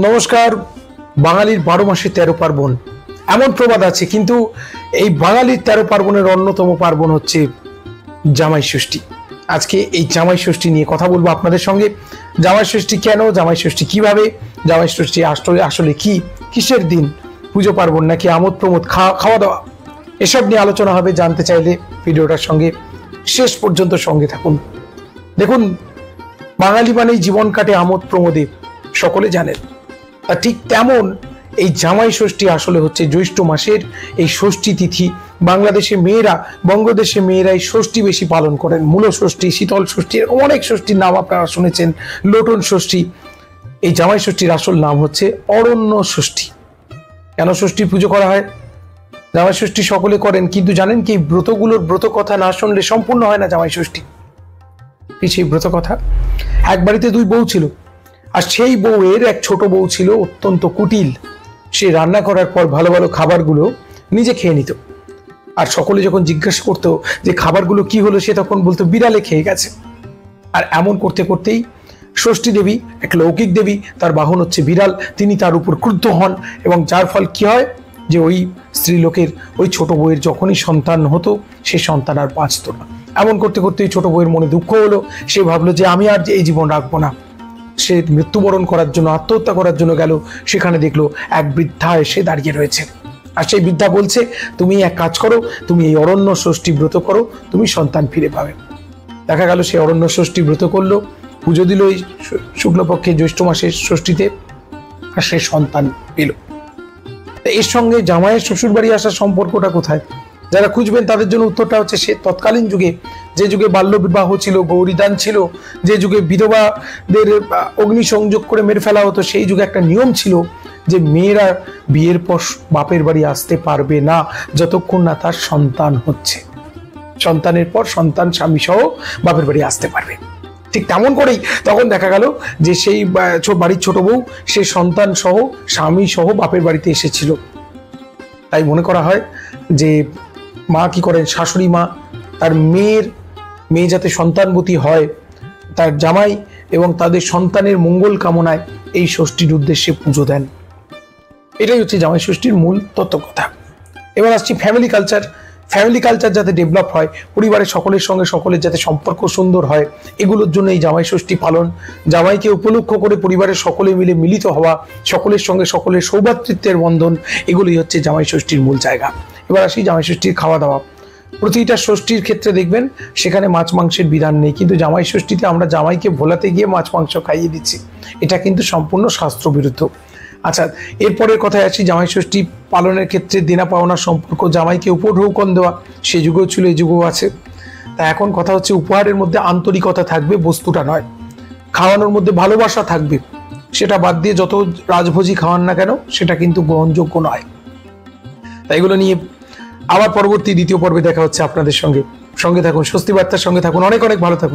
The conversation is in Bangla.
নমস্কার। বাঙালির 12 মাসে 13 পার্বণ এমন প্রবাদ আছে, কিন্তু এই বাঙালির 13 পার্বণের অন্যতম পার্বণ হচ্ছে জামাই ষষ্ঠী। আজকে এই জামাই ষষ্ঠী নিয়ে কথা বলবো আপনাদের সঙ্গে। জামাই ষষ্ঠী কেন, জামাই ষষ্ঠী কিভাবে, জামাই ষষ্ঠী আসলে কি, কিসের দিন, পুজো পার্বণ নাকি আমোদ প্রমোদ, খাওয়া দাওয়া, এসব নিয়ে আলোচনা হবে। জানতে চাইলে ভিডিওটার সঙ্গে শেষ পর্যন্ত সঙ্গে থাকুন। দেখুন, বাঙালি মানেই জীবন কাটে আমোদ প্রমোদে, সকলে জানেন। আর ঠিক তেমন এই জামাই ষষ্ঠী আসলে হচ্ছে জ্যৈষ্ঠ মাসের এই ষষ্ঠী তিথি। বাংলাদেশে মেয়েরা, বঙ্গদেশে মেয়েরা এই ষষ্ঠী বেশি পালন করেন। মূল ষষ্ঠী, শীতল ষষ্ঠী, এরকম অনেক ষষ্ঠীর নাম আপনারা শুনেছেন, লোটন ষষ্ঠী। এই জামাই ষষ্ঠীর আসল নাম হচ্ছে অরণ্য ষষ্ঠী। কেন ষষ্ঠীর পুজো করা হয়? জামাই ষষ্ঠী সকলে করেন, কিন্তু জানেন কি ব্রতগুলোর ব্রত কথা না শুনলে সম্পূর্ণ হয় না জামাই ষষ্ঠী। কি সেই ব্রত কথা? এক বাড়িতে 2 বউ ছিল, আর সেই বউয়ের এক ছোট বউ ছিল অত্যন্ত কুটিল। সে রান্না করার পর ভালো ভালো খাবারগুলো নিজে খেয়ে নিত, আর সকলে যখন জিজ্ঞাসা করতো যে খাবারগুলো কি হলো, সে তখন বলতো বিড়ালে খেয়ে গেছে। আর এমন করতে করতেই ষষ্ঠী দেবী, এক লৌকিক দেবী, তার বাহন হচ্ছে বিড়াল, তিনি তার উপর ক্রুদ্ধ হন, এবং যার ফল কি হয় যে ওই স্ত্রীলোকের, ওই ছোট বউয়ের যখনই সন্তান হতো, সে সন্তান আর বাঁচত না। এমন করতে করতে ছোট বউয়ের মনে দুঃখ হলো। সে ভাবলো যে আমি আর এই জীবন রাখবো না। সে মৃত্যুবরণ করার জন্য, আত্মহত্যা করার জন্য গেল। সেখানে দেখলো এক বৃদ্ধা এসে দাঁড়িয়ে রয়েছে, আর সেই বৃদ্ধা বলছে, তুমি এক কাজ করো, তুমি এই অরণ্য ষষ্ঠী ব্রত করো, তুমি সন্তান ফিরে পাবে। দেখা গেল সে অরণ্য ষষ্ঠী ব্রত করলো, পুজো দিল এই শুক্লপক্ষে জ্যৈষ্ঠ মাসের ষষ্ঠীতে, আর সে সন্তান পেল। এর সঙ্গে জামাইয়ের শ্বশুর বাড়ি আসার সম্পর্কটা কোথায়? যারা খুঁজবেন তাদের জন্য উত্তরটা হচ্ছে, সে তৎকালীন যুগে, যে যুগে বাল্য বিবাহ ছিল, গৌরীদান ছিল, যে যুগে বিধবাদের অগ্নি সংযোগ করে মেরে ফেলা হতো, সেই যুগে একটা নিয়ম ছিল যে মেয়েরা বিয়ের পর বাপের বাড়ি আসতে পারবে না যতক্ষণ না তার সন্তান হচ্ছে। সন্তানের পর সন্তান স্বামী সহ বাপের বাড়ি আসতে পারবে। ঠিক তেমন করেই তখন দেখা গেল যে সেই বাড়ির ছোট বউ, সে সন্তান সহ স্বামী সহ বাপের বাড়িতে এসেছিল। তাই মনে করা হয় যে মা কি করেন, শাশুড়ি মা তার মেয়ে যাতে সন্তানবতী হয়, তার জামাই এবং তাদের সন্তানের মঙ্গল কামনায় এই ষষ্ঠীর উদ্দেশ্যে পুজো দেন। এটাই হচ্ছে জামাই ষষ্ঠীর মূল তত্ত্বকথা। এবার আসছি ফ্যামিলি কালচার। ফ্যামিলি কালচার যাতে ডেভেলপ হয়, পরিবারের সকলের সঙ্গে সকলের যাতে সম্পর্ক সুন্দর হয়, এগুলোর জন্য এই জামাই ষষ্ঠী পালন। জামাইকে উপলক্ষ করে পরিবারের সকলে মিলে মিলিত হওয়া, সকলের সঙ্গে সকলের সৌভাতৃত্বের বন্ধন, এগুলোই হচ্ছে জামাই ষষ্ঠীর মূল জায়গা। এবার আসি জামাই ষষ্ঠীর খাওয়া দাওয়া। প্রতিটা ষষ্ঠীর ক্ষেত্রে দেখবেন সেখানে মাছ মাংসের বিধান নেই, কিন্তু জামাই ষষ্ঠীতে আমরা জামাইকে ভোলাতে গিয়ে মাছ মাংস খাইয়ে দিচ্ছি। এটা কিন্তু সম্পূর্ণ শাস্ত্রবিরুদ্ধ। আচ্ছা, এরপরের কথায় আসি। জামাই ষষ্ঠী পালনের ক্ষেত্রে দেনা পাওনার সম্পর্ক, জামাইকে উপঢৌকন দেওয়া, সে যুগেও ছিল, এই যুগেও আছে। তা এখন কথা হচ্ছে, উপহারের মধ্যে আন্তরিকতা থাকবে, বস্তুটা নয়। খাওয়ানোর মধ্যে ভালোবাসা থাকবে, সেটা বাদ দিয়ে যত রাজভোজি খাওয়ান না কেন, সেটা কিন্তু গ্রহণযোগ্য নয়। তাই এগুলো নিয়ে আবার পরবর্তী দ্বিতীয় পর্বে দেখা হচ্ছে আপনাদের সঙ্গে। সঙ্গে থাকুন, স্বস্তি বার্তার সঙ্গে থাকুন। অনেক অনেক ভালো থাকুন।